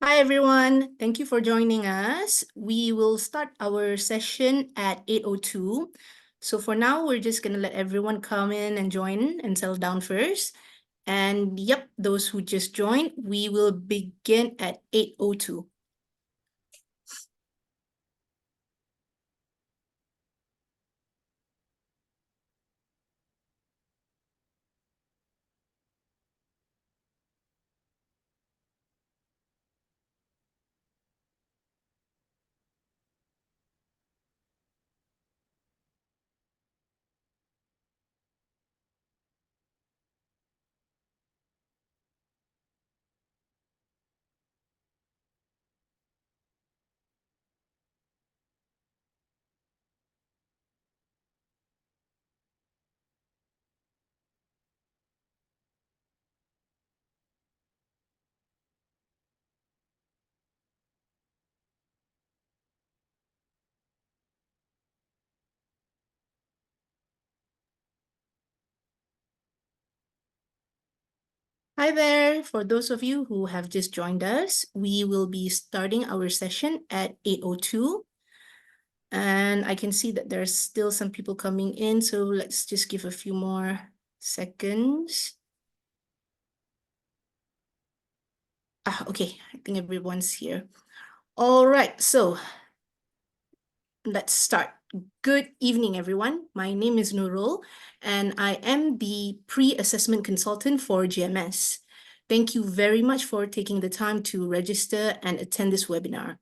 Hi, everyone. Thank you for joining us. We will start our session at 8:02. So for now, we're just going to let everyone come in and join and settle down first. And yep, those who just joined, we will begin at 8:02. Hi there. For those of you who have just joined us, we will be starting our session at 8:02. And I can see that there's still some people coming in, so let's just give a few more seconds. Okay, I think everyone's here. All right, so let's start. Good evening, everyone. My name is Nurul, and I am the pre-assessment consultant for GMS. Thank you very much for taking the time to register and attend this webinar.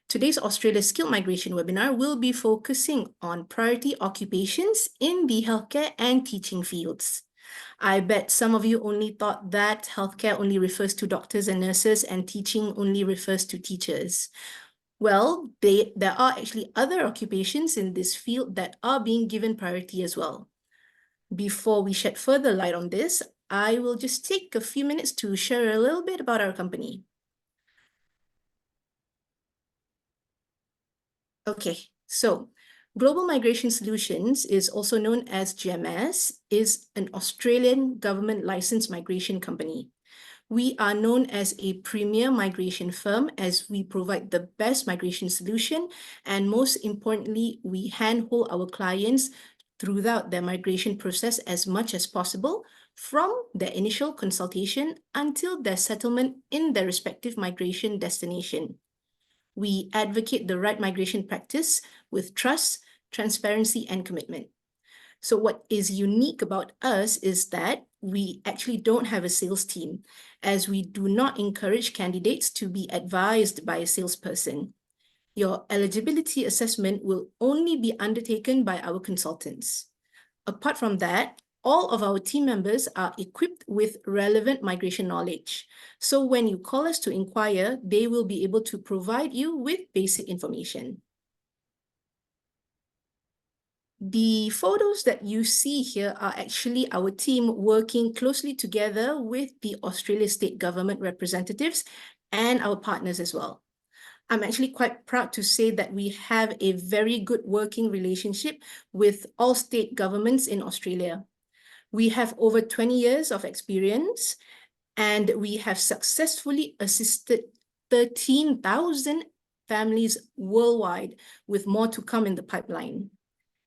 Today's Australia Skill Migration webinar will be focusing on priority occupations in the healthcare and teaching fields. I bet some of you only thought that healthcare only refers to doctors and nurses and teaching only refers to teachers. Well, there are actually other occupations in this field that are being given priority as well. Before we shed further light on this, I will just take a few minutes to share a little bit about our company. Okay, so Global Migration Solutions is also known as GMS, is an Australian government licensed migration company. We are known as a premier migration firm as we provide the best migration solution, and most importantly, we handhold our clients throughout their migration process as much as possible, from their initial consultation until their settlement in their respective migration destination. We advocate the right migration practice with trust, transparency, and commitment. So what is unique about us is that we actually don't have a sales team, as we do not encourage candidates to be advised by a salesperson. Your eligibility assessment will only be undertaken by our consultants. Apart from that, all of our team members are equipped with relevant migration knowledge. So when you call us to inquire, they will be able to provide you with basic information. The photos that you see here are actually our team working closely together with the Australia State Government representatives and our partners as well. I'm actually quite proud to say that we have a very good working relationship with all state governments in Australia. We have over 20 years of experience, and we have successfully assisted 13,000 families worldwide, with more to come in the pipeline.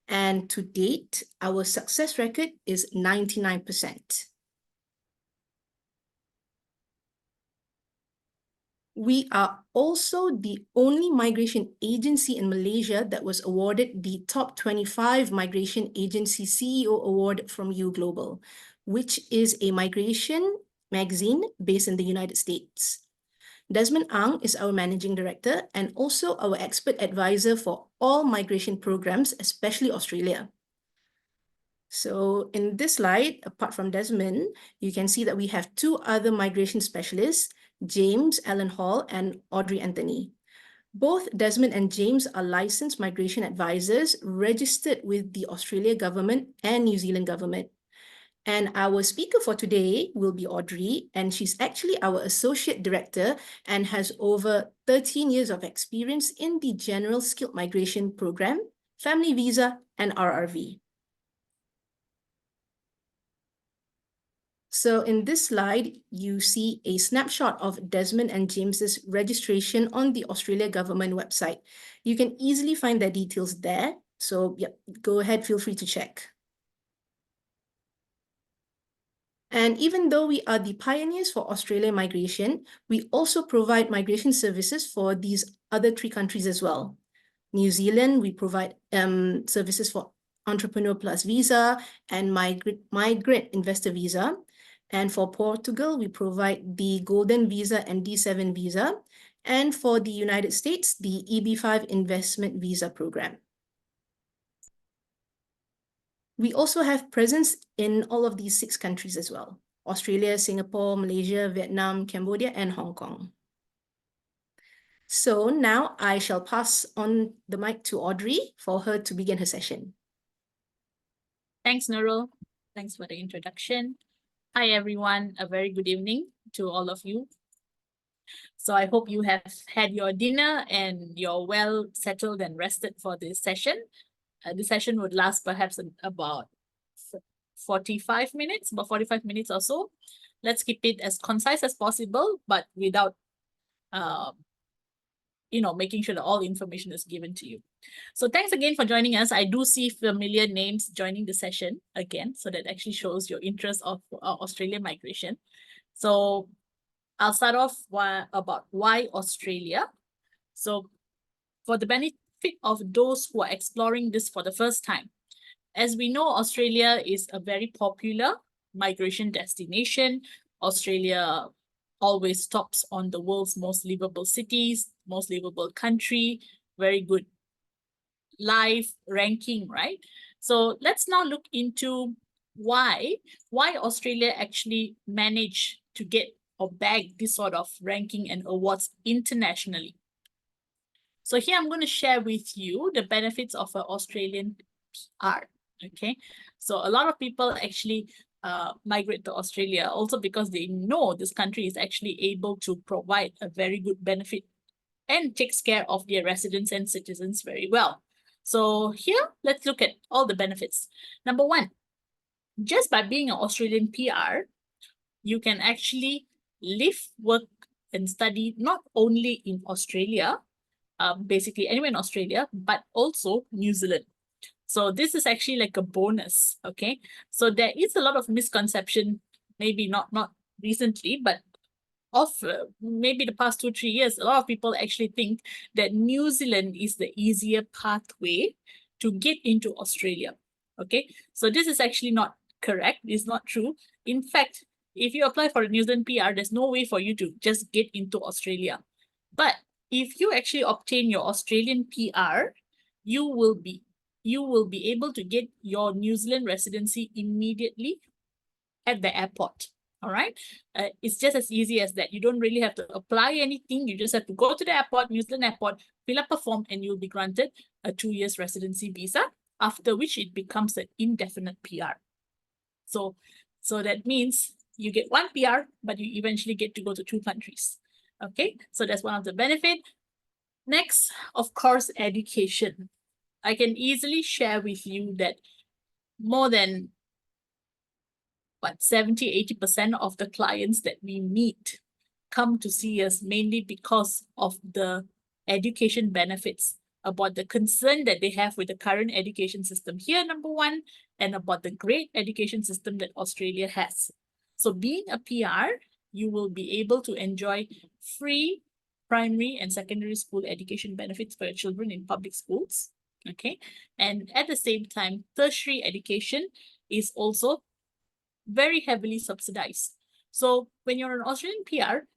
And to date, our success record is 99%. We are also the only migration agency in Malaysia that was awarded the Top 25 Migration Agency CEO Award from U Global, which is a migration magazine based in the United States. Desmond Ang is our managing director and also our expert advisor for all migration programs, especially Australia. So in this slide, apart from Desmond, you can see that we have two other migration specialists, James Allen Hall and Audrey Anthony. Both Desmond and James are licensed migration advisors registered with the Australia government and New Zealand government. And our speaker for today will be Audrey, and she's actually our associate director and has over 13 years of experience in the General Skilled Migration Program, Family Visa, and RRV. So in this slide, you see a snapshot of Desmond and James's registration on the Australia government website. You can easily find their details there. So yep, go ahead, feel free to check. And even though we are the pioneers for Australian migration, we also provide migration services for these other 3 countries as well. New Zealand, we provide services for Entrepreneur Plus Visa and Migrant Investor Visa. And for Portugal, we provide the Golden Visa and D7 Visa. And for the United States, the EB5 Investment Visa Program. We also have presence in all of these 6 countries as well: Australia, Singapore, Malaysia, Vietnam, Cambodia, and Hong Kong. So now I shall pass on the mic to Audrey for her to begin her session. Thanks, Nurul. Thanks for the introduction. Hi, everyone. A very good evening to all of you. So I hope you have had your dinner and you're well settled and rested for this session. This session would last perhaps about 45 minutes, about 45 minutes or so. Let's keep it as concise as possible, but without, making sure that all information is given to you. So thanks again for joining us. I do see familiar names joining the session again, so that actually shows your interest of Australian migration. So I'll start off about why Australia. So for the benefit of those who are exploring this for the first time, as we know, Australia is a very popular migration destination. Australia always tops on the world's most livable cities, most livable country, very good life ranking, right? So let's now look into why Australia actually managed to get or bag this sort of ranking and awards internationally. So here I'm going to share with you the benefits of an Australian PR. Okay, so a lot of people actually migrate to Australia also because they know this country is actually able to provide a very good benefit and takes care of their residents and citizens very well. So here, let's look at all the benefits. Number 1, just by being an Australian PR, you can actually live, work, and study not only in Australia, basically anywhere in Australia, but also New Zealand. So this is actually like a bonus, okay? So there is a lot of misconception, maybe not recently, but of maybe the past 2-3 years, a lot of people actually think that New Zealand is the easier pathway to get into Australia, okay? So this is actually not correct. It's not true. In fact, if you apply for a New Zealand PR, there's no way for you to just get into Australia. But if you actually obtain your Australian PR, you will be able to get your New Zealand residency immediately at the airport. All right. It's just as easy as that. You don't really have to apply anything. You just have to go to the airport, New Zealand airport, fill up a form, and you'll be granted a 2-year residency visa, after which it becomes an indefinite PR. So that means you get 1 PR, but you eventually get to go to 2 countries. Okay, so that's one of the benefits. Next, of course, education. I can easily share with you that more than 70-80% of the clients that we meet come to see us mainly because of the education benefits, about the concern that they have with the current education system here, number 1, and about the great education system that Australia has. So being a PR, you will be able to enjoy free primary and secondary school education benefits for your children in public schools. Okay, and at the same time, tertiary education is also very heavily subsidized. So when you're an Australian PR,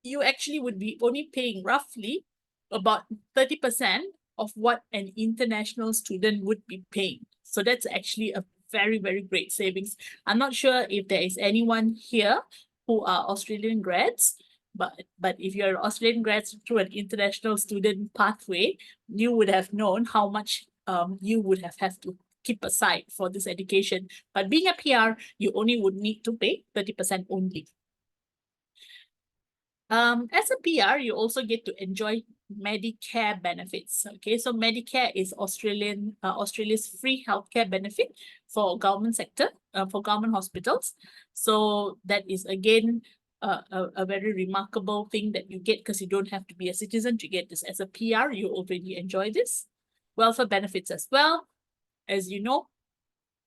you actually would be only paying roughly about 30% of what an international student would be paying. So that's actually a very, very great savings. I'm not sure if there is anyone here who are Australian grads, but if you're an Australian grads through an international student pathway, you would have known how much you would have to keep aside for this education. But being a PR, you only would need to pay 30% only. As a PR, you also get to enjoy Medicare benefits. Okay, so Medicare is Australia's free healthcare benefit for government sector, for government hospitals. So that is again a very remarkable thing that you get, because you don't have to be a citizen to get this. As a PR, you already enjoy this. Welfare benefits as well. As you know,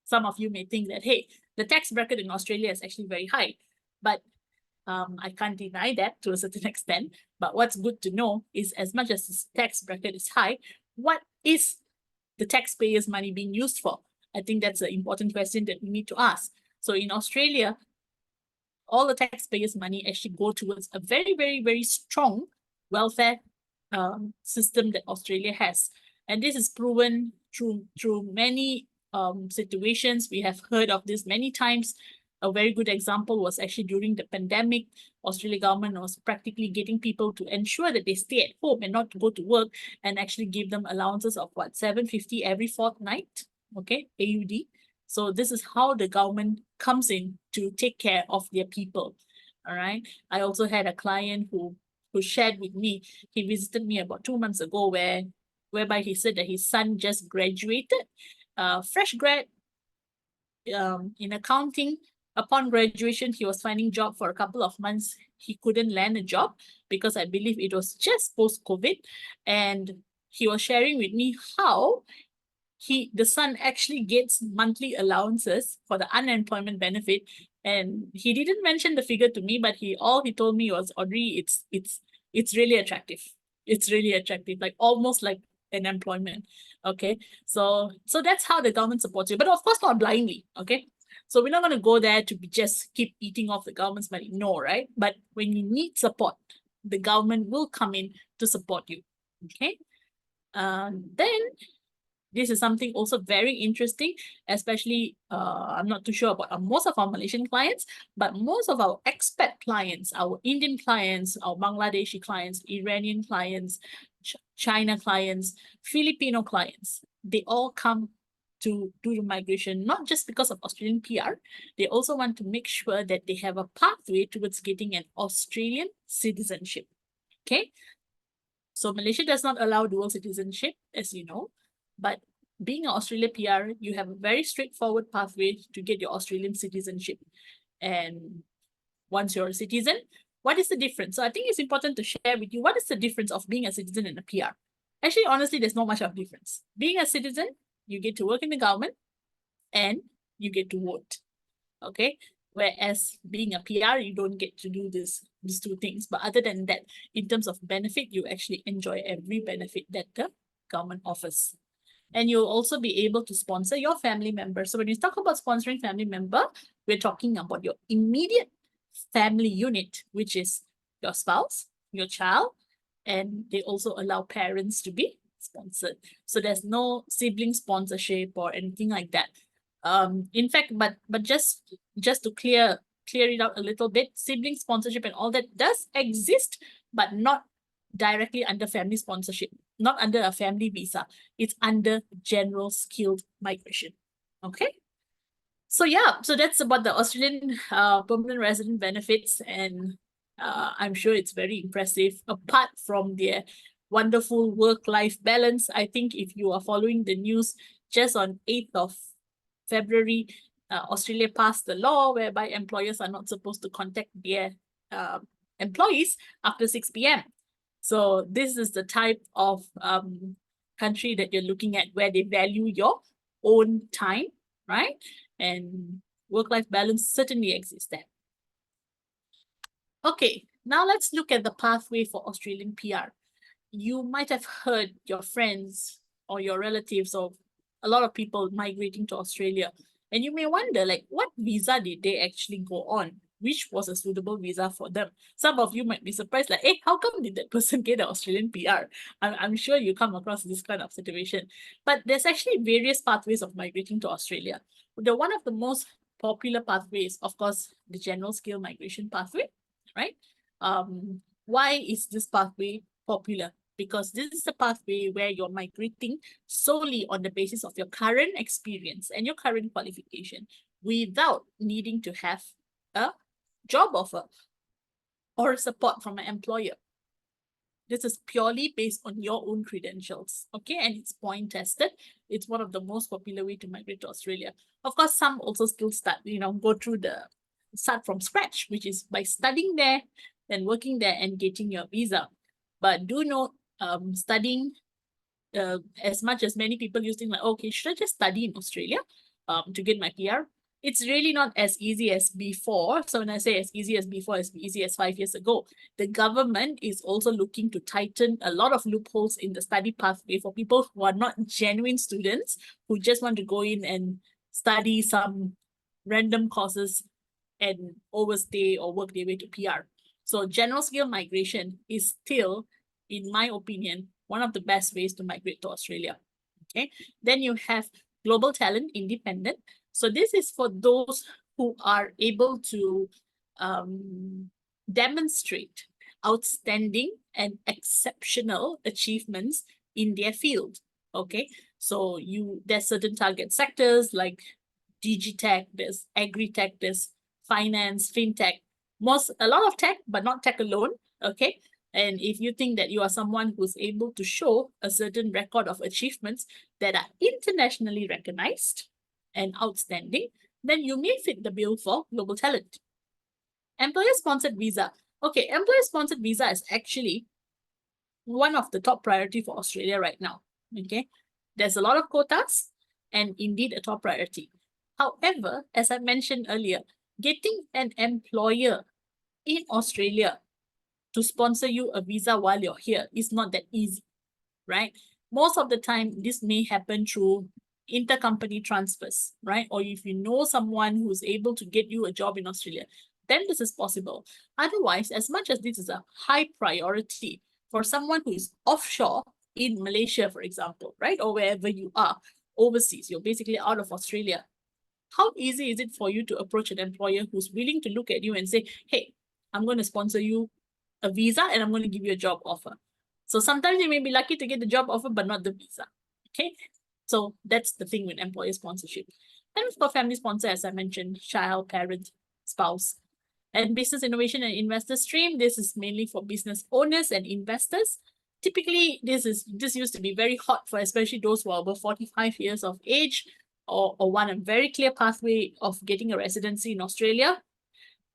some of you may think that, hey, the tax bracket in Australia is actually very high, but I can't deny that to a certain extent. But what's good to know is, as much as this tax bracket is high, what is the taxpayers' money being used for? I think that's an important question that we need to ask. So in Australia, all the taxpayers' money actually go towards a very, very, very strong welfare system that Australia has. And this is proven through many situations. We have heard of this many times. A very good example was actually during the pandemic. Australian government was practically getting people to ensure that they stay at home and not to go to work, and actually give them allowances of what, 750 every fortnight, okay, AUD. So this is how the government comes in to take care of their people. All right. I also had a client who shared with me. He visited me about 2 months ago, whereby he said that his son just graduated, fresh grad, in accounting. Upon graduation, he was finding job for a couple of months. He couldn't land a job because I believe it was just post-COVID. And he was sharing with me how the son actually gets monthly allowances for the unemployment benefit. And he didn't mention the figure to me, but all he told me was, Audrey, it's really attractive. It's really attractive, like almost like an employment. Okay. So that's how the government supports you, but of course not blindly. Okay. So we're not going to go there to just keep eating off the government's money. No, right? But when you need support, the government will come in to support you. Okay. Then this is something also very interesting, especially I'm not too sure about most of our Malaysian clients, but most of our expat clients, our Indian clients, our Bangladeshi clients, Iranian clients, China clients, Filipino clients, they all come to do the migration, not just because of Australian PR. They also want to make sure that they have a pathway towards getting an Australian citizenship. Okay. So Malaysia does not allow dual citizenship, as you know, but being an Australia PR, you have a very straightforward pathway to get your Australian citizenship. And once you're a citizen, what is the difference? So I think it's important to share with you what is the difference of being a citizen and a PR. Actually, honestly, there's not much of a difference. Being a citizen, you get to work in the government and you get to vote. Okay. Whereas being a PR, you don't get to do these two things. But other than that, in terms of benefit, you actually enjoy every benefit that the government offers. And you'll also be able to sponsor your family member. So when you talk about sponsoring family member, we're talking about your immediate family unit, which is your spouse, your child, and they also allow parents to be sponsored. So there's no sibling sponsorship or anything like that. In fact, but just to clear it out a little bit, sibling sponsorship and all that does exist, but not directly under family sponsorship, not under a family visa. It's under general skilled migration. Okay. So yeah, so that's about the Australian permanent resident benefits, and I'm sure it's very impressive. Apart from their wonderful work-life balance, I think if you are following the news, just on 8th of February, Australia passed the law whereby employers are not supposed to contact their employees after 6 p.m. So this is the type of country that you're looking at, where they value your own time, right? And work-life balance certainly exists there. Okay, now let's look at the pathway for Australian PR. You might have heard your friends or your relatives or a lot of people migrating to Australia. And you may wonder, like, what visa did they actually go on? Which was a suitable visa for them? Some of you might be surprised, like, hey, how come did that person get an Australian PR? I'm sure you come across this kind of situation. But there's actually various pathways of migrating to Australia. One of the most popular pathways, of course, the general skill migration pathway, right? Why is this pathway popular? Because this is the pathway where you're migrating solely on the basis of your current experience and your current qualification without needing to have a job offer or support from an employer. This is purely based on your own credentials, okay? And it's point tested. It's one of the most popular way to migrate to Australia. Of course, some also still start, start from scratch, which is by studying there, then working there and getting your visa. But do note, studying, as much as many people used to think like, okay, should I just study in Australia to get my PR? It's really not as easy as before. So when I say as easy as before, as easy as 5 years ago, the government is also looking to tighten a lot of loopholes in the study pathway for people who are not genuine students, who just want to go in and study some random courses and overstay or work their way to PR. So general skill migration is still, in my opinion, one of the best ways to migrate to Australia. Okay. Then you have global talent independent. So this is for those who are able to demonstrate outstanding and exceptional achievements in their field. Okay. So there's certain target sectors like digitech, there's agri-tech, there's finance, fintech, a lot of tech, but not tech alone. Okay. And if you think that you are someone who's able to show a certain record of achievements that are internationally recognized and outstanding, then you may fit the bill for global talent. Employer-sponsored visa. Okay, employer-sponsored visa is actually one of the top priority for Australia right now. Okay, there's a lot of quotas and indeed a top priority. However, as I mentioned earlier, getting an employer in Australia to sponsor you a visa while you're here is not that easy, right? Most of the time, this may happen through intercompany transfers, right? Or if you know someone who's able to get you a job in Australia, then this is possible. Otherwise, as much as this is a high priority for someone who is offshore in Malaysia, for example, right? Or wherever you are overseas, you're basically out of Australia. How easy is it for you to approach an employer who's willing to look at you and say, hey, I'm going to sponsor you a visa and I'm going to give you a job offer. So sometimes you may be lucky to get the job offer, but not the visa. Okay. So that's the thing with employer sponsorship. And for family sponsor, as I mentioned, child, parent, spouse. And business innovation and investor stream, this is mainly for business owners and investors. Typically, this used to be very hot for especially those who are over 45 years of age or want a very clear pathway of getting a residency in Australia.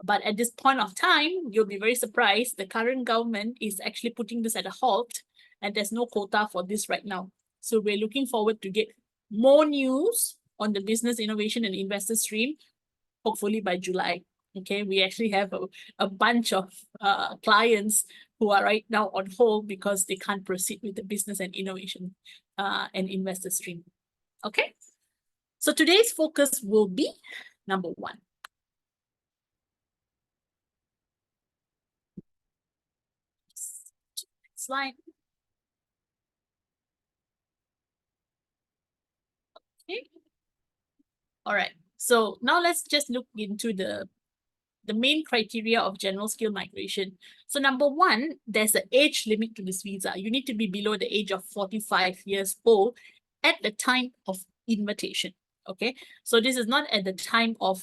But at this point of time, you'll be very surprised. The current government is actually putting this at a halt and there's no quota for this right now. So we're looking forward to get more news on the business innovation and investor stream, hopefully by July. Okay, we actually have a bunch of clients who are right now on hold because they can't proceed with the business and innovation and investor stream. Okay, so today's focus will be number 1. Slide. Okay. All right. So now let's just look into the main criteria of general skill migration. So number 1, there's an age limit to this visa. You need to be below the age of 45 years old at the time of invitation. Okay. So this is not at the time of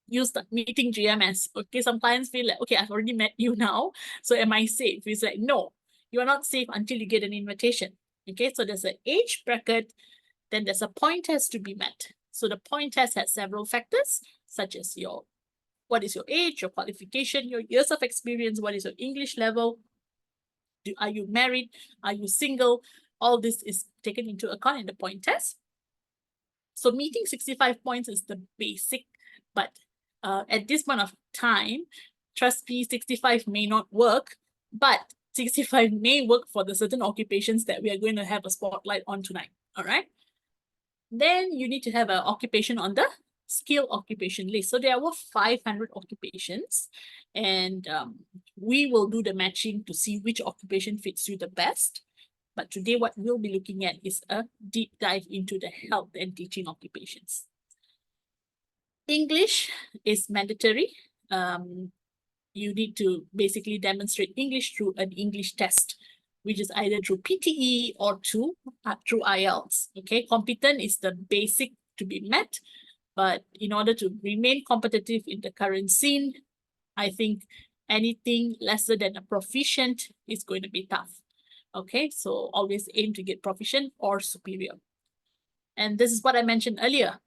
you start meeting GMS. Okay. Some clients feel like, okay, I've already met you now. So am I safe? It's like, no, you are not safe until you get an invitation. Okay. So there's an age bracket. Then there's a point test to be met. So the point test has several factors, such as what is your age, your qualification, your years of experience, what is your English level, are you married, are you single? All this is taken into account in the point test. So meeting 65 points is the basic, but at this point of time, trust me, 65 may not work, but 65 may work for the certain occupations that we are going to have a spotlight on tonight. All right. Then you need to have an occupation on the skill occupation list. So there were 500 occupations, and we will do the matching to see which occupation fits you the best. But today what we'll be looking at is a deep dive into the health and teaching occupations. English is mandatory. You need to basically demonstrate English through an English test, which is either through PTE or through IELTS. Okay, competent is the basic to be met, but in order to remain competitive in the current scene, I think Anything lesser than a proficient is going to be tough. Okay, so always aim to get proficient or superior. And this is what I mentioned earlier,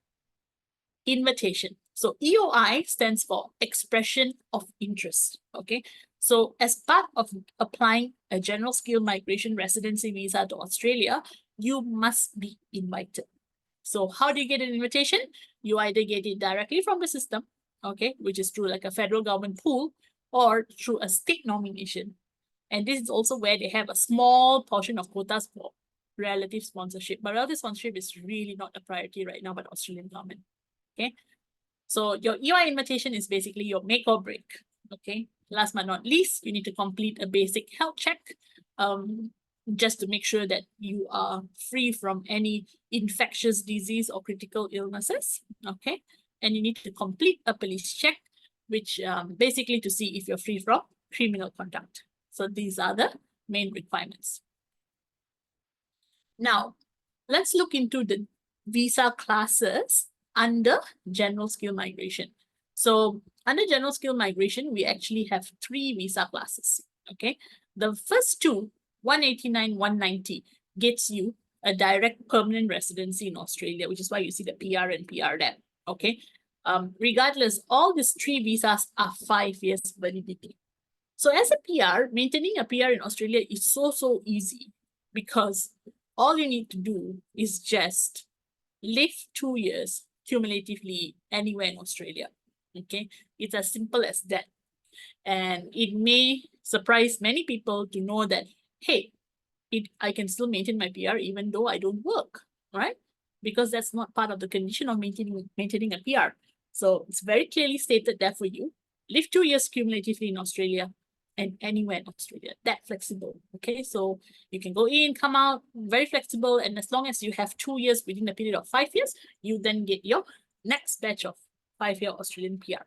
invitation. So EOI stands for expression of interest. Okay, so as part of applying a general skill migration residency visa to Australia, you must be invited. So how do you get an invitation? You either get it directly from the system, okay, which is through like a federal government pool, or through a state nomination. And this is also where they have a small portion of quotas for relative sponsorship. But relative sponsorship is really not a priority right now by the Australian government. Okay. So your EY invitation is basically your make or break. Okay. Last but not least, you need to complete a basic health check. Just to make sure that you are free from any infectious disease or critical illnesses. Okay. And you need to complete a police check, which basically to see if you're free from criminal conduct. So these are the main requirements. Now, let's look into the visa classes under general skill migration. So under general skill migration, we actually have 3 visa classes. Okay. The first two, 189, 190, gets you a direct permanent residency in Australia, which is why you see the PR and PR there. Okay. Regardless, all these 3 visas are 5 years validity. So as a PR, maintaining a PR in Australia is so easy because all you need to do is just live 2 years cumulatively anywhere in Australia. Okay, it's as simple as that. And it may surprise many people to know that, hey, I can still maintain my PR even though I don't work, right? Because that's not part of the condition of maintaining a PR. So it's very clearly stated there for you. Live 2 years cumulatively in Australia and anywhere in Australia. That flexible. Okay, so you can go in, come out, very flexible. And as long as you have 2 years within a period of 5 years, you then get your next batch of 5-year Australian PR.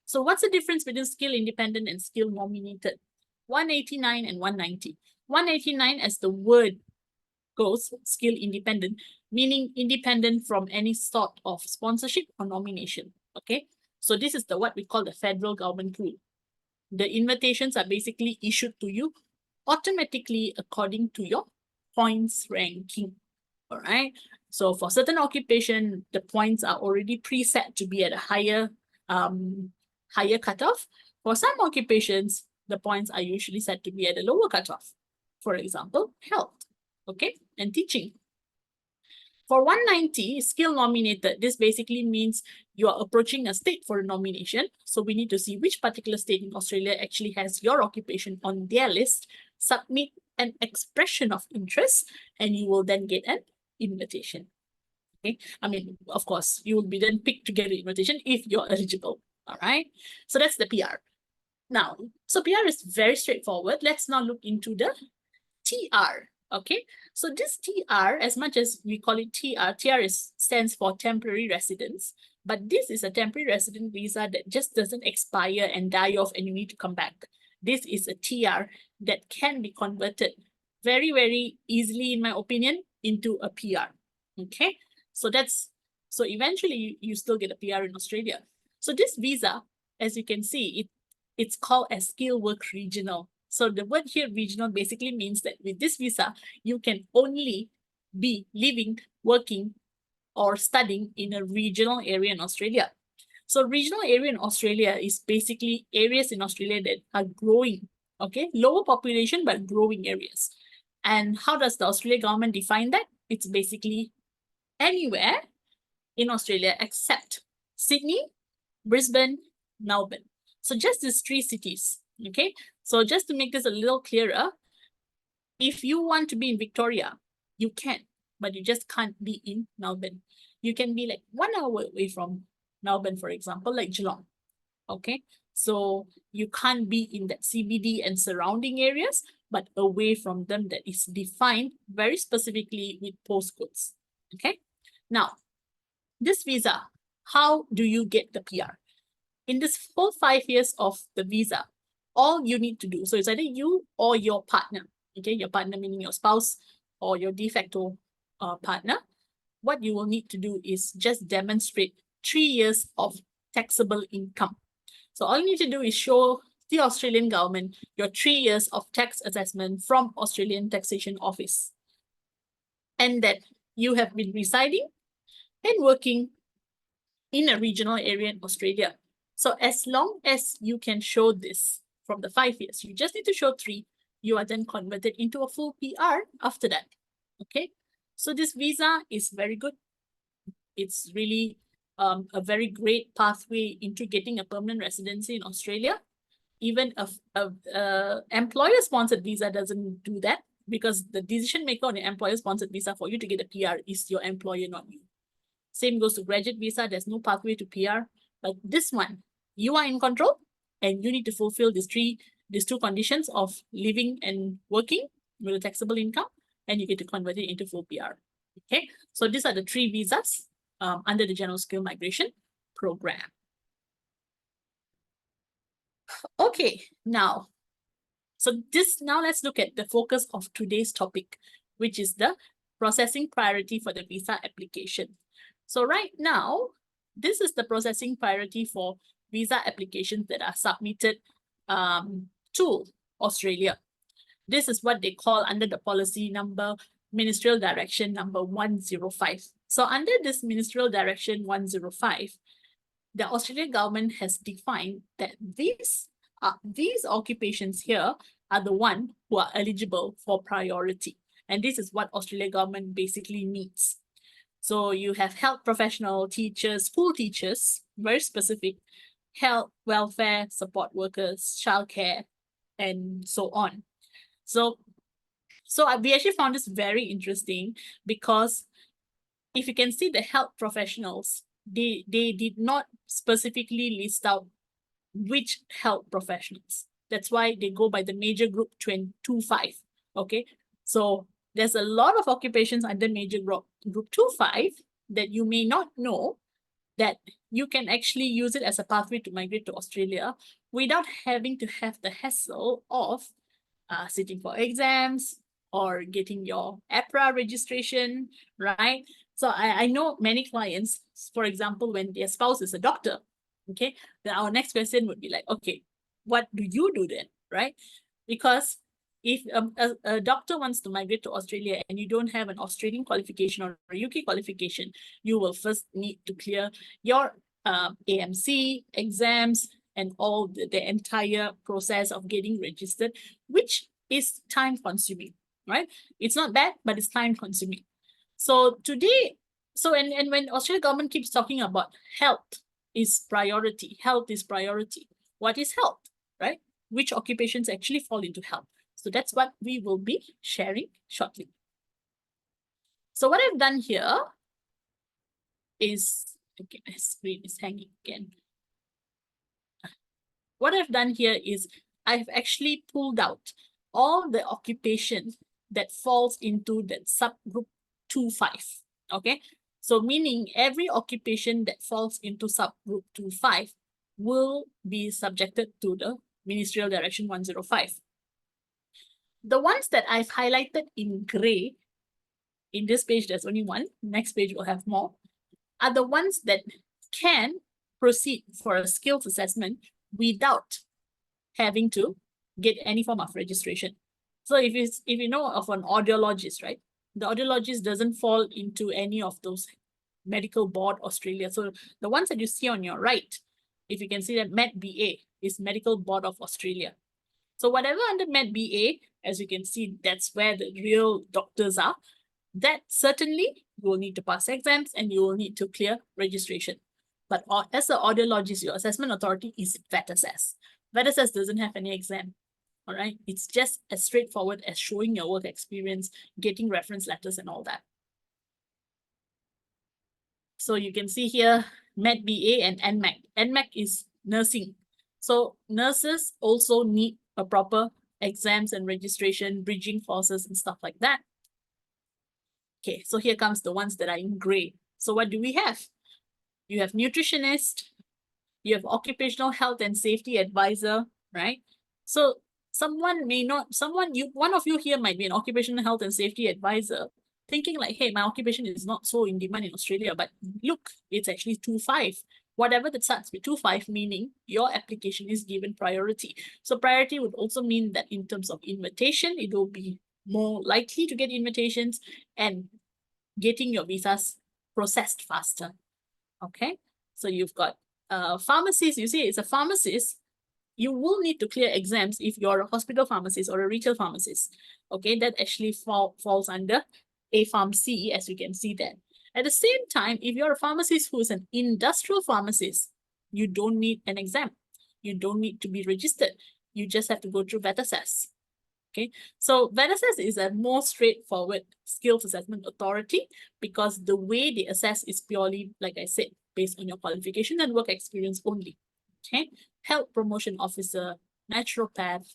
So what's the difference between skill independent and skill nominated? 189 and 190. 189, as the word goes, skill independent, meaning independent from any sort of sponsorship or nomination. Okay, so this is what we call the federal government pool. The invitations are basically issued to you automatically according to your points ranking. All right. So for certain occupation, the points are already preset to be at a higher cutoff. For some occupations, the points are usually set to be at a lower cutoff. For example, health, okay, and teaching. For 190, skill nominated, this basically means you are approaching a state for a nomination. So we need to see which particular state in Australia actually has your occupation on their list, submit an expression of interest, and you will then get an invitation. Okay, I mean, of course, you will be then picked to get an invitation if you're eligible. All right, so that's the PR. Now, so PR is very straightforward. Let's now look into the TR. Okay, so this TR, as much as we call it TR stands for temporary residence, but this is a temporary resident visa that just doesn't expire and die off and you need to come back. This is a TR that can be converted very easily, in my opinion, into a PR. Okay, so eventually you still get a PR in Australia. So this visa, as you can see, it's called a skill work regional. So the word here, regional, basically means that with this visa, you can only be living, working, or studying in a regional area in Australia. So regional area in Australia is basically areas in Australia that are growing, okay? Lower population, but growing areas. And how does the Australian government define that? It's basically anywhere in Australia except Sydney, Brisbane, Melbourne. So just these 3 cities, okay? So just to make this a little clearer, if you want to be in Victoria, you can, but you just can't be in Melbourne. You can be like 1 hour away from Melbourne, for example, like Geelong, okay? So you can't be in that CBD and surrounding areas, but away from them that is defined very specifically with postcodes, okay? Now, this visa, how do you get the PR? In this full 5 years of the visa, all you need to do, so it's either you or your partner, okay? Your partner meaning your spouse or your de facto partner. What you will need to do is just demonstrate 3 years of taxable income. So all you need to do is show the Australian government your 3 years of tax assessment from Australian Taxation Office, and that you have been residing and working in a regional area in Australia. So as long as you can show this from the 5 years, you just need to show 3, you are then converted into a full PR after that. Okay, so this visa is very good. It's really a very great pathway into getting a permanent residency in Australia. Even a employer-sponsored visa doesn't do that, because the decision maker on an employer-sponsored visa for you to get a PR is your employer, not you. Same goes to graduate visa. There's no pathway to PR, but this one, you are in control, and you need to fulfill these two conditions of living and working with a taxable income, and you get to convert it into full PR. Okay, so these are the 3 visas under the General Skill Migration Program. Okay, now let's look at the focus of today's topic, which is the processing priority for the visa application. So right now, this is the processing priority for visa applications that are submitted to Australia. This is what they call under the policy number, Ministerial Direction number 105. So under this Ministerial Direction 105, the Australian government has defined that these occupations here are the one who are eligible for priority. And this is what Australian government basically needs. So you have health professional, teachers, school teachers, very specific, health, welfare, support workers, childcare, and so on. So we actually found this very interesting, because if you can see the health professionals, they did not specifically list out which health professionals. That's why they go by the major group 25. Okay, so there's a lot of occupations under major group 25 that you may not know, that you can actually use it as a pathway to migrate to Australia without having to have the hassle of sitting for exams or getting your APRA registration, right? So I know many clients, for example, when their spouse is a doctor, okay, then our next question would be like, okay, what do you do then, right? Because if a doctor wants to migrate to Australia and you don't have an Australian qualification or a UK qualification, you will first need to clear your AMC exams and all the entire process of getting registered, which is time consuming, right? It's not bad, but it's time consuming. So today, and when Australian government keeps talking about health is priority, what is health, right? Which occupations actually fall into health? So that's what we will be sharing shortly. So what I've done here is, okay, my screen is hanging again. What I've done here is I've actually pulled out all the occupations that falls into that subgroup 25. Okay, so meaning every occupation that falls into subgroup 25 will be subjected to the Ministerial Direction 105. The ones that I've highlighted in gray, in this page there's only one, next page will have more, are the ones that can proceed for a skills assessment without having to get any form of registration. So if you know of an audiologist, right? The audiologist doesn't fall into any of those Medical Board Australia. So the ones that you see on your right, if you can see that Med BA is Medical Board of Australia. So whatever under Med BA, as you can see, that's where the real doctors are. That certainly you will need to pass exams and you will need to clear registration. But as an audiologist, your assessment authority is VETASAS. VETASAS doesn't have any exam. All right, it's just as straightforward as showing your work experience, getting reference letters and all that. So you can see here, Med BA and NMAC. NMAC is nursing. So nurses also need a proper exams and registration, bridging courses and stuff like that. Okay, so here comes the ones that are in gray. So what do we have? You have nutritionist, you have occupational health and safety advisor, right? So one of you here might be an occupational health and safety advisor, thinking like, hey, my occupation is not so in demand in Australia, but look, it's actually 25. whatever that starts with 25, meaning your application is given priority. So priority would also mean that in terms of invitation, it will be more likely to get invitations and getting your visas processed faster. Okay, so you've got pharmacies. You see, it's a pharmacist. You will need to clear exams if you're a hospital pharmacist or a retail pharmacist. Okay, that actually falls under a Pharm C, as you can see there. At the same time, if you're a pharmacist who is an industrial pharmacist, you don't need an exam. You don't need to be registered. You just have to go through vet assess. Okay, so vet assess is a more straightforward skills assessment authority because the way they assess is purely, like I said, based on your qualification and work experience only. Okay, health promotion officer, naturopath.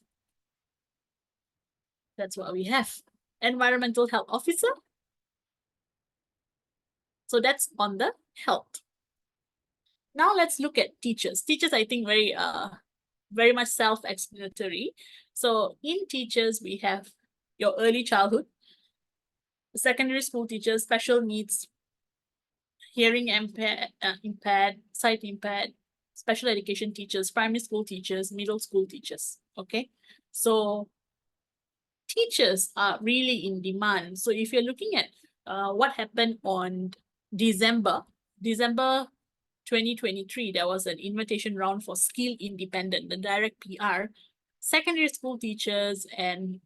That's what we have. Environmental health officer. So that's on the health. Now let's look at teachers. Teachers, I think, very much self-explanatory. So in teachers, we have your early childhood, secondary school teachers, special needs, hearing impaired, sight impaired, special education teachers, primary school teachers, middle school teachers. Okay, so teachers are really in demand. So if you're looking at what happened on December 2023, there was an invitation round for Skill Independent, the direct PR, secondary school teachers and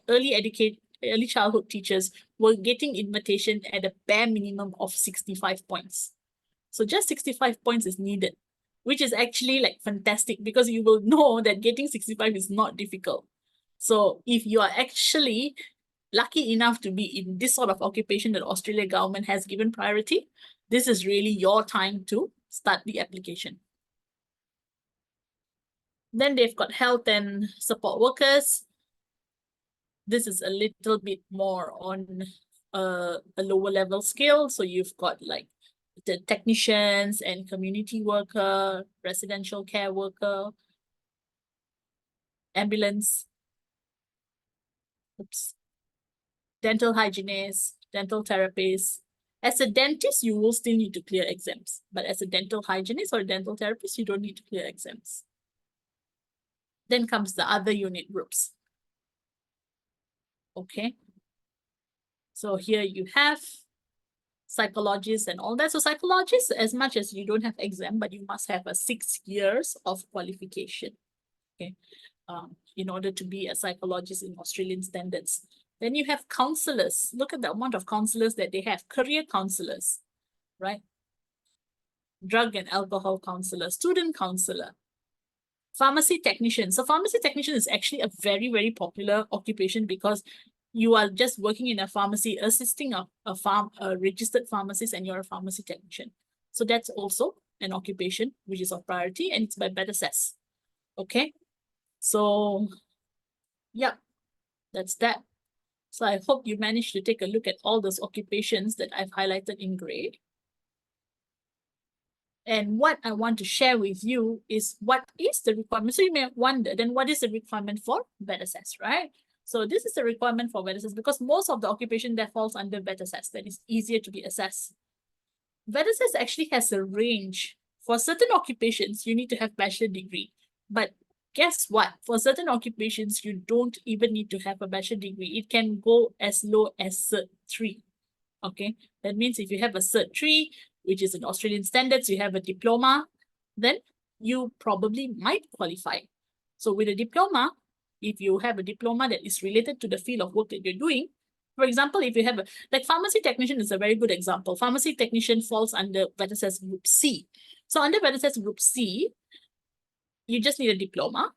early childhood teachers were getting invitation at a bare minimum of 65 points. So just 65 points is needed, which is actually like fantastic because you will know that getting 65 is not difficult. So if you are actually lucky enough to be in this sort of occupation that Australia government has given priority, this is really your time to start the application. Then they've got health and support workers. This is a little bit more on a lower level scale. So you've got like the technicians and community worker, residential care worker, ambulance, dental hygienist, dental therapist. As a dentist, you will still need to clear exams. But as a dental hygienist or a dental therapist, you don't need to clear exams. Then comes the other unit groups. Okay. So here you have psychologists and all that. So psychologists, as much as you don't have exam, but you must have a 6 years of qualification. Okay. In order to be a psychologist in Australian standards. Then you have counselors. Look at the amount of counselors that they have. Career counselors, right? Drug and alcohol counselor, student counselor, pharmacy technician. So pharmacy technician is actually a very, very popular occupation because you are just working in a pharmacy, assisting a registered pharmacist, and you're a pharmacy technician. So that's also an occupation which is of priority, and it's by better assess. Okay. So, yeah, that's that. So I hope you managed to take a look at all those occupations that I've highlighted in gray. And what I want to share with you is what is the requirement. So you may wonder, then what is the requirement for vet assess, right? So this is the requirement for vet assess because most of the occupation that falls under vet assess, that is easier to be assessed. Vet assess actually has a range. For certain occupations, you need to have bachelor degree. But guess what? For certain occupations, you don't even need to have a bachelor degree. It can go as low as Cert 3. Okay, that means if you have a Cert 3, which is in Australian standards, you have a diploma, then you probably might qualify. So with a diploma, if you have a diploma that is related to the field of work that you're doing, for example, if you have like pharmacy technician is a very good example. Pharmacy technician falls under vet assess group C. So under vet assess group C, you just need a diploma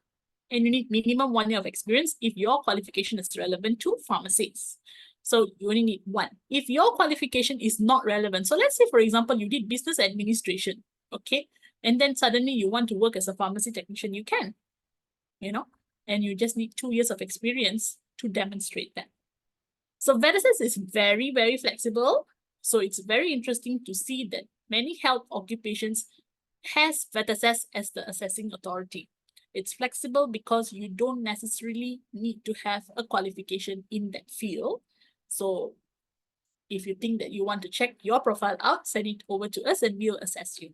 and you need minimum 1 year of experience if your qualification is relevant to pharmacies. So you only need one. If your qualification is not relevant, so let's say, for example, you did business administration, okay? And then suddenly you want to work as a pharmacy technician, you can, and you just need 2 years of experience to demonstrate that. So vet assess is very, very flexible. So it's very interesting to see that many health occupations has vet assess as the assessing authority. It's flexible because you don't necessarily need to have a qualification in that field. So If you think that you want to check your profile out, send it over to us and we'll assess you.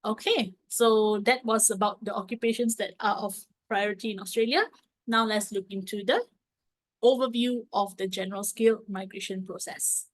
Okay, so that was about the occupations that are of priority in Australia. Now let's look into the overview of the general skill migration process.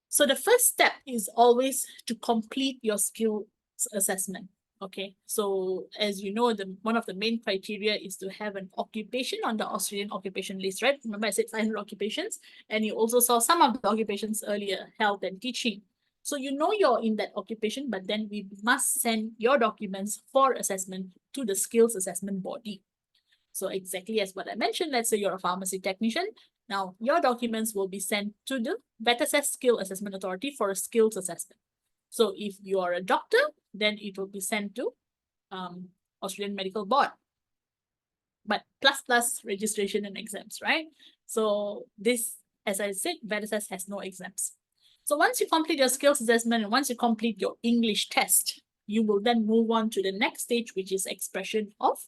So the first step is always to complete your skills assessment. Okay, so as you know, one of the main criteria is to have an occupation on the Australian occupation list, right? Remember I said 500 occupations, and you also saw some of the occupations earlier, health and teaching. So you know you're in that occupation, but then we must send your documents for assessment to the skills assessment body. So exactly as what I mentioned, let's say you're a pharmacy technician. Now your documents will be sent to the BETASAS Skill Assessment Authority for a skills assessment. So if you are a doctor, then it will be sent to Australian Medical Board. But plus registration and exams, right? So this, as I said, BETASAS has no exams. So once you complete your skills assessment and once you complete your English test, you will then move on to the next stage, which is expression of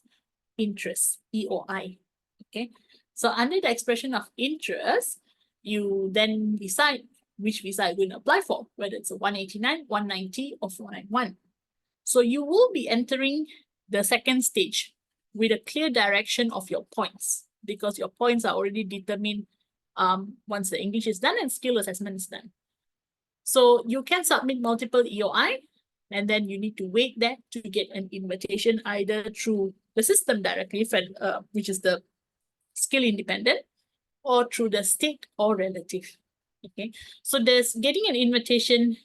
interest, EOI. Okay, so under the expression of interest, you then decide which visa you're going to apply for, whether it's a 189, 190, or 491. So you will be entering the second stage with a clear direction of your points, because your points are already determined once the English is done and skill assessment is done. So you can submit multiple EOI, and then you need to wait there to get an invitation either through the system directly, which is the skill independent, or through the state or relative. Okay, so there's getting an invitation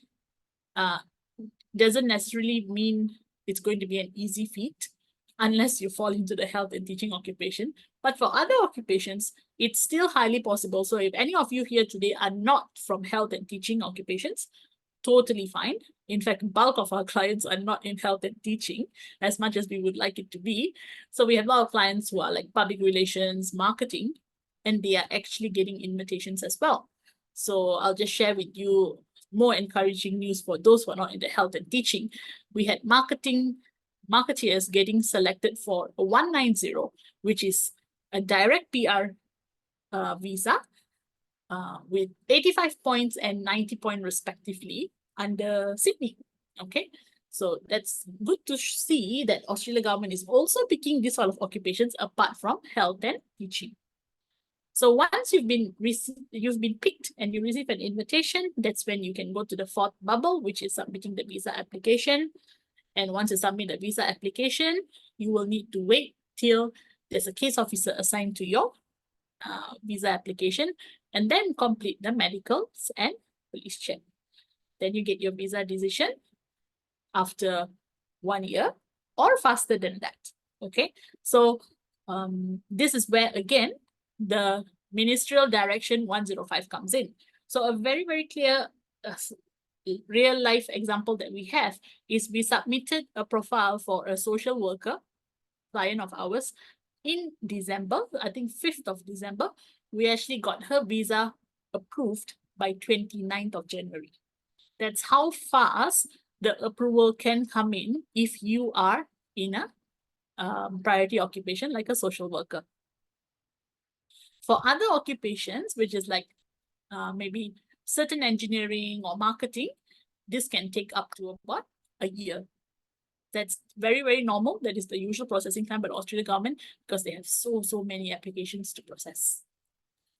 doesn't necessarily mean it's going to be an easy feat unless you fall into the health and teaching occupation. But for other occupations, it's still highly possible. So if any of you here today are not from health and teaching occupations, totally fine. In fact, bulk of our clients are not in health and teaching as much as we would like it to be. So we have a lot of clients who are like public relations, marketing, and they are actually getting invitations as well. So I'll just share with you more encouraging news for those who are not in the health and teaching. We had marketeers getting selected for a 190, which is a direct PR visa with 85 points and 90 points respectively under Sydney. Okay, so that's good to see that Australia government is also picking this sort of occupations apart from health and teaching. So once you've been picked and you receive an invitation, that's when you can go to the fourth bubble, which is submitting the visa application. And once you submit the visa application, you will need to wait till there's a case officer assigned to your visa application, and then complete the medicals and police check. Then you get your visa decision after 1 year or faster than that. Okay, so this is where again the ministerial direction 105 comes in. So a very, very clear real life example that we have is we submitted a profile for a social worker client of ours in December, I think 5th of December. We actually got her visa approved by 29th of January. That's how fast the approval can come in if you are in a priority occupation like a social worker. For other occupations, which is like maybe certain engineering or marketing, this can take up to about a year. That's very, very normal. That is the usual processing time by the Australian government because they have so many applications to process.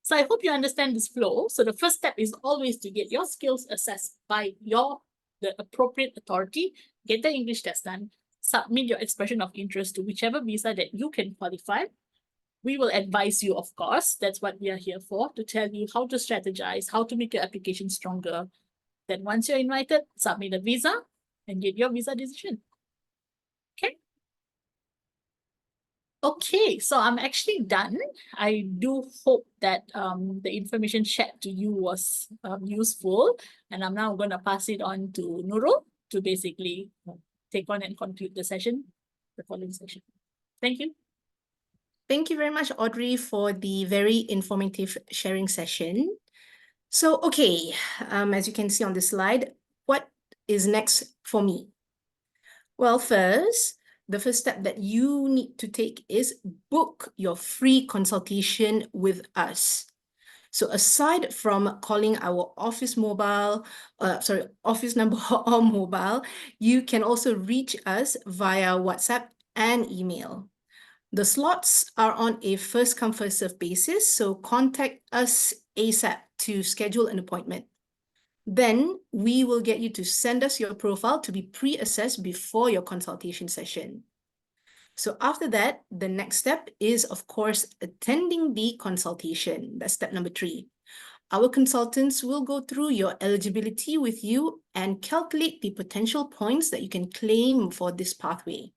So I hope you understand this flow. So the first step is always to get your skills assessed by the appropriate authority, get the English test done, submit your expression of interest to whichever visa that you can qualify. We will advise you, of course. That's what we are here for, to tell you how to strategize, how to make your application stronger. Then once you're invited, submit a visa and get your visa decision. Okay. Okay, so I'm actually done. I do hope that the information shared to you was useful, and I'm now going to pass it on to Nurul to basically take on and conclude the session, the following session. Thank you. Thank you very much, Audrey, for the very informative sharing session. So, okay, as you can see on the slide, what is next for me? Well, first, the first step that you need to take is book your free consultation with us. So aside from calling our office mobile, office number or mobile, you can also reach us via WhatsApp and email. The slots are on a first come, first serve basis, so contact us ASAP to schedule an appointment. Then we will get you to send us your profile to be pre-assessed before your consultation session. So after that, the next step is, of course, attending the consultation. That's step number 3. Our consultants will go through your eligibility with you and calculate the potential points that you can claim for this pathway.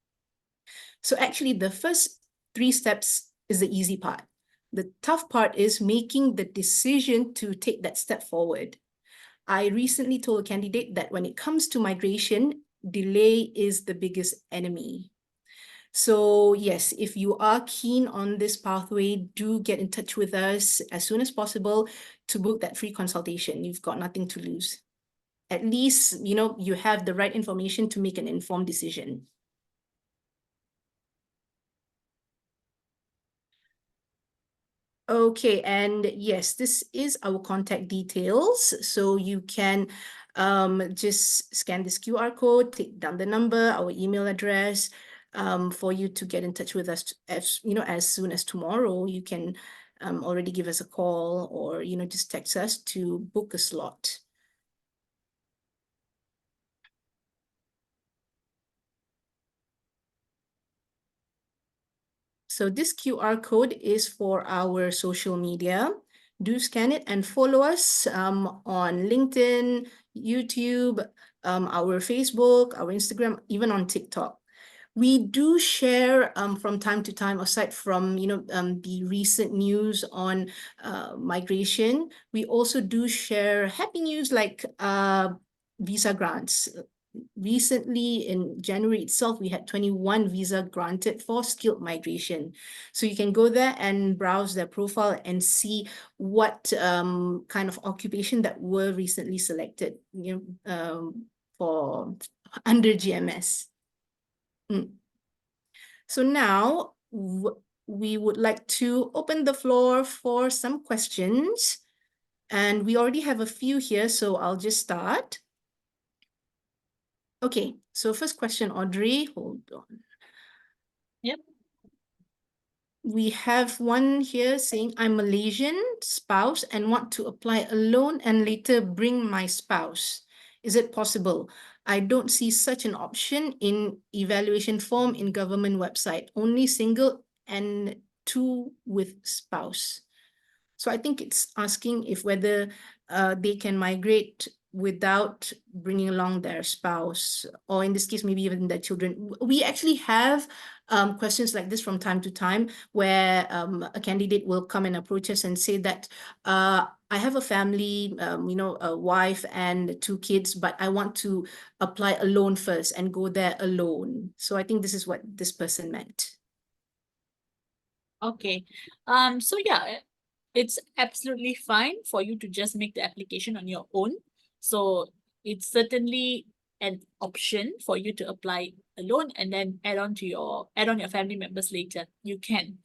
So actually, the first 3 steps is the easy part. The tough part is making the decision to take that step forward. I recently told a candidate that when it comes to migration, delay is the biggest enemy. So yes, if you are keen on this pathway, do get in touch with us as soon as possible to book that free consultation. You've got nothing to lose. At least, you have the right information to make an informed decision. Okay, and yes, this is our contact details. So you can just scan this QR code, take down the number, our email address, for you to get in touch with us as soon as tomorrow. You can already give us a call or just text us to book a slot. So this QR code is for our social media. Do scan it and follow us on LinkedIn, YouTube, our Facebook, our Instagram, even on TikTok. We do share from time to time, aside from the recent news on migration, we also do share happy news like visa grants. Recently, in January itself, we had 21 visa granted for skilled migration. So you can go there and browse their profile and see what kind of occupation that were recently selected for under GMS. So now we would like to open the floor for some questions. And we already have a few here, so I'll just start. Okay, so first question, Audrey, hold on. Yep. We have one here saying, I'm Malaysian spouse and want to apply alone and later bring my spouse. Is it possible? I don't see such an option in evaluation form in government website, only single and 2 with spouse. So I think it's asking if whether they can migrate without bringing along their spouse, or in this case, maybe even their children. We actually have questions like this from time to time where a candidate will come and approach us and say that I have a family, a wife and 2 kids, but I want to apply alone first and go there alone. So I think this is what this person meant. Okay. So yeah, it's absolutely fine for you to just make the application on your own. So it's certainly an option for you to apply alone and then add on your family members later. You can.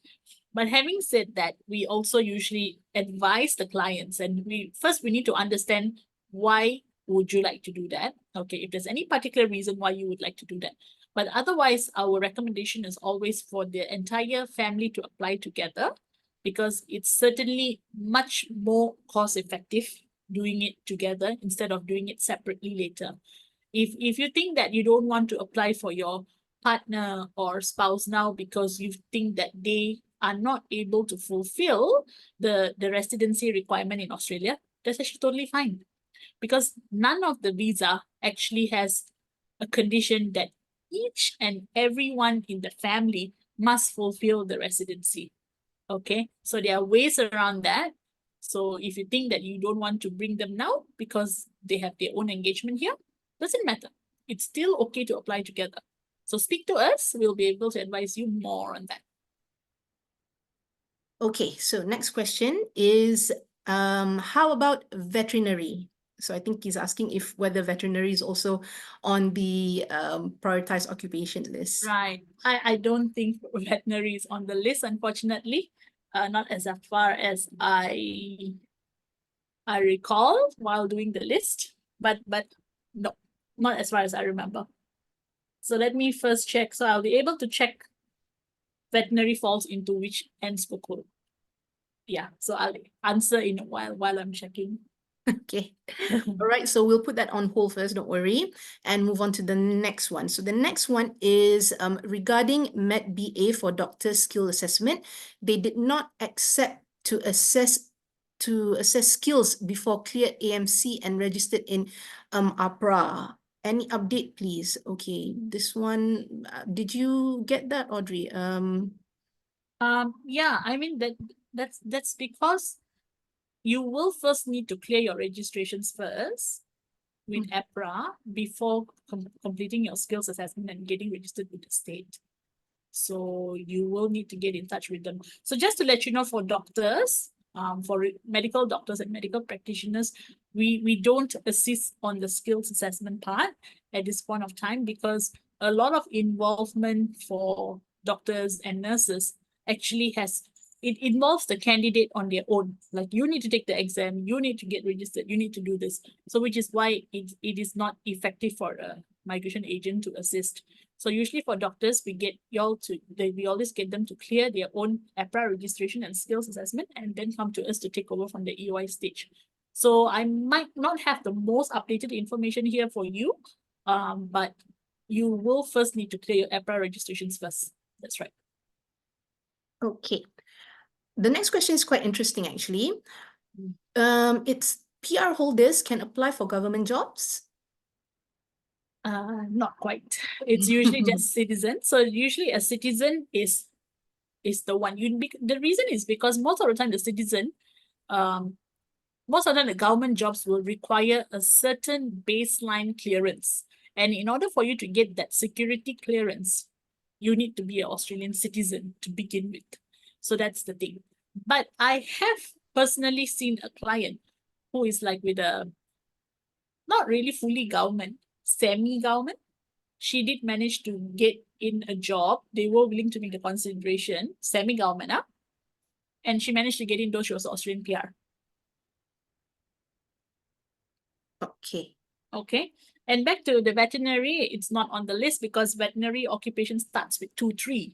But having said that, we also usually advise the clients, and we need to understand why would you like to do that. Okay, if there's any particular reason why you would like to do that. But otherwise, our recommendation is always for the entire family to apply together, because it's certainly much more cost effective doing it together instead of doing it separately later. If you think that you don't want to apply for your partner or spouse now because you think that they are not able to fulfill the residency requirement in Australia, that's actually totally fine, because none of the visa actually has a condition that each and everyone in the family must fulfill the residency. Okay, so there are ways around that. So if you think that you don't want to bring them now because they have their own engagement here, doesn't matter. It's still okay to apply together. So speak to us. We'll be able to advise you more on that. Okay, so next question is, how about veterinary? So I think he's asking if whether veterinary is also on the prioritized occupation list. Right. I don't think veterinary is on the list, unfortunately. Not as far as I I recall while doing the list, but no, not as far as I remember. So let me first check. So I'll be able to check veterinary falls into which ENSCO code. Yeah, so I'll answer in a while I'm checking. Okay. All right, so we'll put that on hold first, don't worry, and move on to the next one. So the next one is regarding Med BA for doctor skill assessment. They did not accept to assess skills before cleared AMC and registered in APRA. Any update, please? Okay, this one, did you get that, Audrey? Yeah, I mean that's because you will first need to clear your registrations first with APRA before completing your skills assessment and getting registered with the state. So you will need to get in touch with them. So just to let you know, for doctors, for medical doctors and medical practitioners, we don't assist on the skills assessment part at this point of time, because a lot of involvement for doctors and nurses actually it involves the candidate on their own. Like, you need to take the exam, you need to get registered, you need to do this. So which is why it is not effective for a migration agent to assist. So usually for doctors, we always get them to clear their own APRA registration and skills assessment, and then come to us to take over from the EOI stage. So I might not have the most updated information here for you, but you will first need to clear your APRA registrations first. That's right. Okay. The next question is quite interesting, actually. It's PR holders can apply for government jobs. Not quite. It's usually just citizens. So usually a citizen is the one. The reason is because most of the time the citizen, most of the time the government jobs will require a certain baseline clearance. And in order for you to get that security clearance, you need to be an Australian citizen to begin with. So that's the thing. But I have personally seen a client who is like with a not really fully government, semi-government. She did manage to get in a job. They were willing to make the consideration, semi-government, and she managed to get in, though she was Australian PR. Okay. Okay. And back to the veterinary, it's not on the list because veterinary occupation starts with 2-3.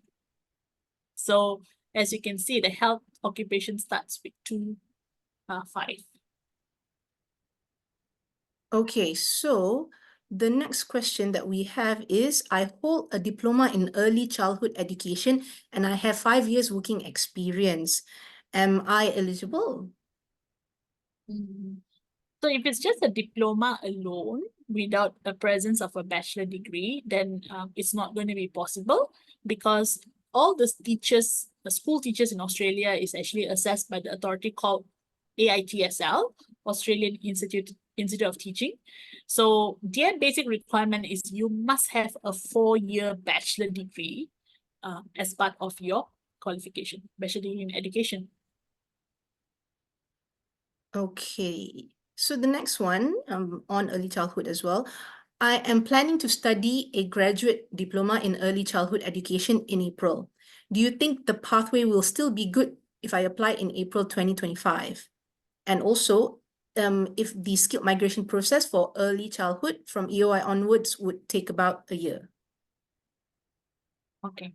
So as you can see, the health occupation starts with 2-5. Okay, so the next question that we have is, I hold a diploma in early childhood education and I have 5 years working experience. Am I eligible? So if it's just a diploma alone without a presence of a bachelor degree, then it's not going to be possible, because all the teachers, the school teachers in Australia, is actually assessed by the authority called AITSL, Australian Institute of Teaching. So their basic requirement is you must have a 4-year bachelor degree as part of your qualification, bachelor degree in education. Okay, so the next one, on early childhood as well. I am planning to study a graduate diploma in early childhood education in April. Do you think the pathway will still be good if I apply in April 2025? And also, if the skilled migration process for early childhood from EOI onwards would take about a year. Okay.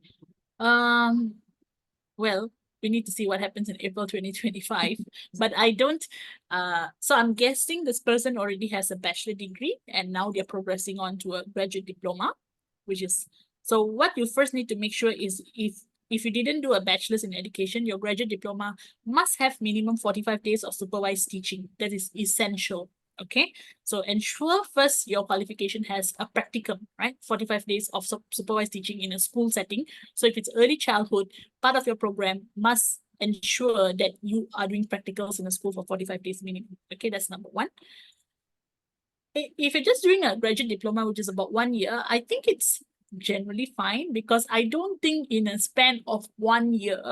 Well, we need to see what happens in April 2025. But I don't, so I'm guessing this person already has a bachelor degree and now they're progressing on to a graduate diploma, which is, so what you first need to make sure is if you didn't do a bachelor's in education, your graduate diploma must have minimum 45 days of supervised teaching. That is essential. Okay, so ensure first your qualification has a practicum, right? 45 days of supervised teaching in a school setting. So if it's early childhood, part of your program must ensure that you are doing practicals in a school for 45 days minimum. Okay, that's number one. If you're just doing a graduate diploma, which is about 1 year, I think it's generally fine, because I don't think in a span of 1 year,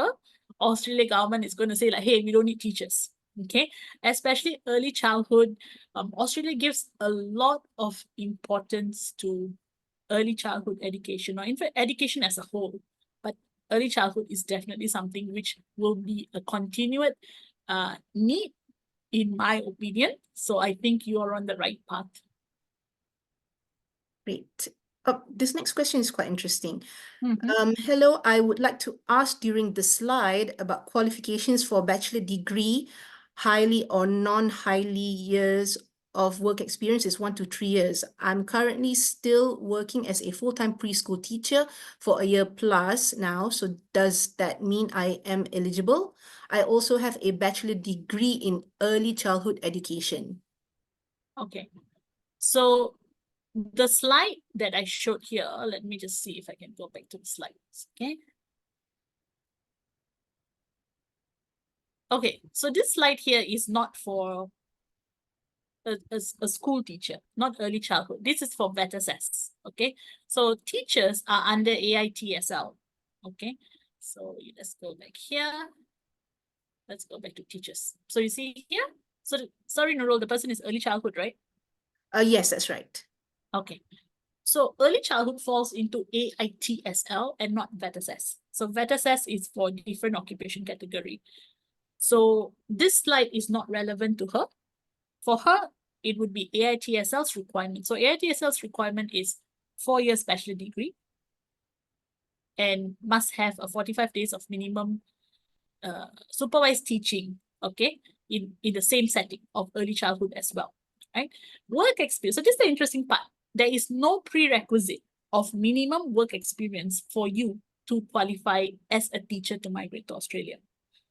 Australia government is going to say like, hey, we don't need teachers. Okay, especially early childhood. Australia gives a lot of importance to early childhood education, or in fact, education as a whole. But early childhood is definitely something which will be a continued need in my opinion. So I think you are on the right path. Great. This next question is quite interesting. Mhm. Hello, I would like to ask during the slide about qualifications for bachelor degree, highly or non-highly years of work experience is 1 to 3 years. I'm currently still working as a full-time preschool teacher for a year plus now. So does that mean I am eligible? I also have a bachelor degree in early childhood education. Okay. So the slide that I showed here, let me just see if I can go back to the slides. Okay. Okay, so this slide here is not for a school teacher, not early childhood. This is for VETSS, okay? So teachers are under AITSL, okay? So let's go back here. Let's go back to teachers. So you see here, so sorry, Nurul, the person is early childhood, right? Yes, that's right. Okay. So early childhood falls into AITSL and not VETSS. So VETSS is for different occupation category. So this slide is not relevant to her. For her, it would be AITSL's requirement. So AITSL's requirement is 4 years bachelor degree and must have a 45 days of minimum supervised teaching, okay, in the same setting of early childhood as well, right? Work experience. So this is the interesting part. There is no prerequisite of minimum work experience for you to qualify as a teacher to migrate to Australia.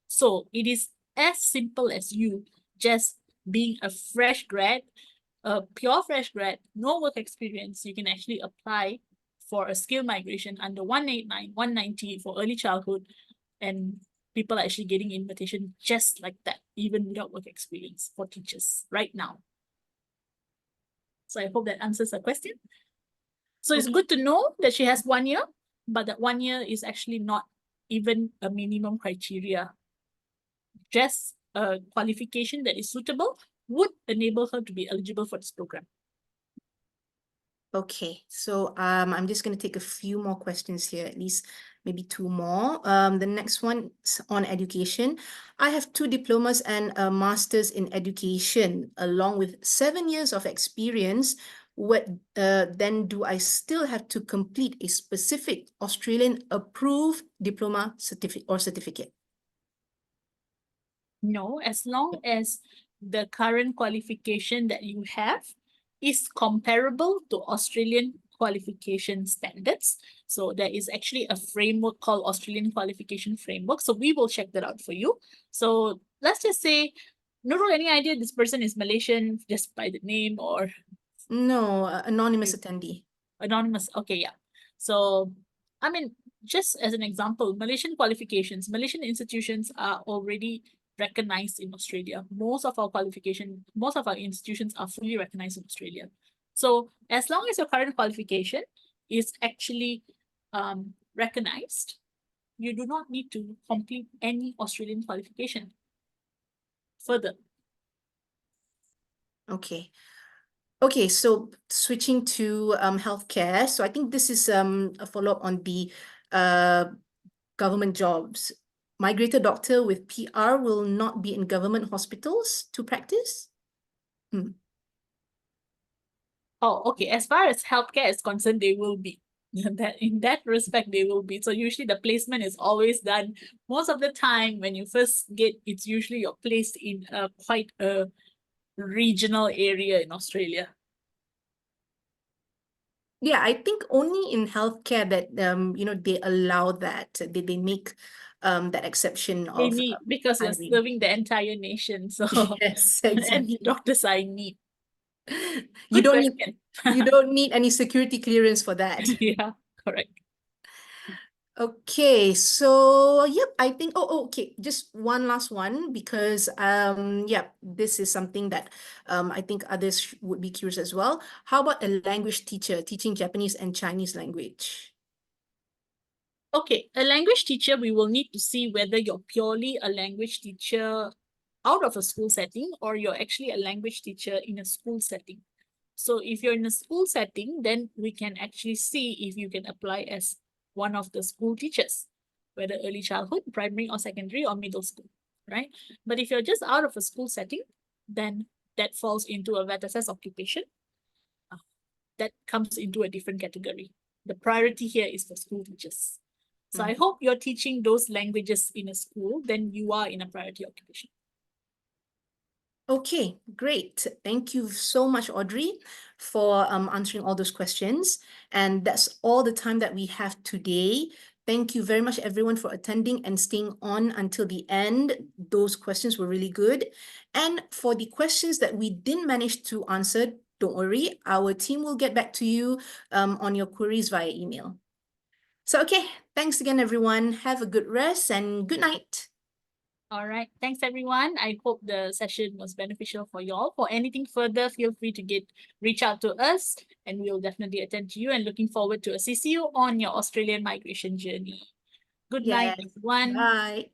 So it is as simple as you just being a fresh grad, a pure fresh grad, no work experience. You can actually apply for a skill migration under 189, 190 for early childhood, and people are actually getting invitation just like that, even without work experience for teachers right now. So I hope that answers the question. So it's good to know that she has 1 year, but that 1 year is actually not even a minimum criteria. Just a qualification that is suitable would enable her to be eligible for this program. Okay, so I'm just going to take a few more questions here, at least maybe 2 more. The next one is on education. I have 2 diplomas and a master's in education, along with 7 years of experience. What then do I still have to complete a specific Australian approved diploma certificate? No, as long as the current qualification that you have is comparable to Australian qualification standards. So there is actually a framework called Australian Qualification Framework. So we will check that out for you. So let's just say, Nurul, any idea this person is Malaysian just by the name or No, anonymous attendee. anonymous? Okay, yeah. So, I mean, just as an example, Malaysian qualifications, Malaysian institutions are already recognized in Australia. Most of our institutions are fully recognized in Australia. So as long as your current qualification is actually recognized, you do not need to complete any Australian qualification further. Okay. Okay, so switching to healthcare. So I think this is a follow-up on the government jobs. Migrated doctor with PR will not be in government hospitals to practice? Oh, okay. As far as healthcare is concerned, they will be. That in that respect, they will be. So usually the placement is always done. Most of the time, when you first get, it's usually you're placed in quite a regional area in Australia. Yeah, I think only in healthcare that they allow that. They make that exception They of need because you're hiring. serving the entire nation. So Yes, and exactly. doctors are in need. You Good don't need question. you don't need any security clearance for that. Yeah, correct. Okay, so yep, I think okay, just one last one because yep, this is something that I think others would be curious as well. How about a language teacher teaching Japanese and Chinese language? Okay, a language teacher, we will need to see whether you're purely a language teacher out of a school setting or you're actually a language teacher in a school setting. So if you're in a school setting, then we can actually see if you can apply as one of the school teachers, whether early childhood, primary or secondary or middle school, right? But if you're just out of a school setting, then that falls into a VET-assessed occupation. That comes into a different category. The priority here is for school teachers. So I hope you're teaching those languages in a school, then you are in a priority occupation. Okay, great. Thank you so much, Audrey, for answering all those questions. And that's all the time that we have today. Thank you very much, everyone, for attending and staying on until the end. Those questions were really good. And for the questions that we didn't manage to answer, don't worry, our team will get back to you on your queries via email. So, okay, thanks again, everyone. Have a good rest and good night. All right. Thanks, everyone. I hope the session was beneficial for you all. For anything further, feel free to reach out to us, and we'll definitely attend to you, and looking forward to assist you on your Australian migration journey. Good night, Yes. everyone. Bye.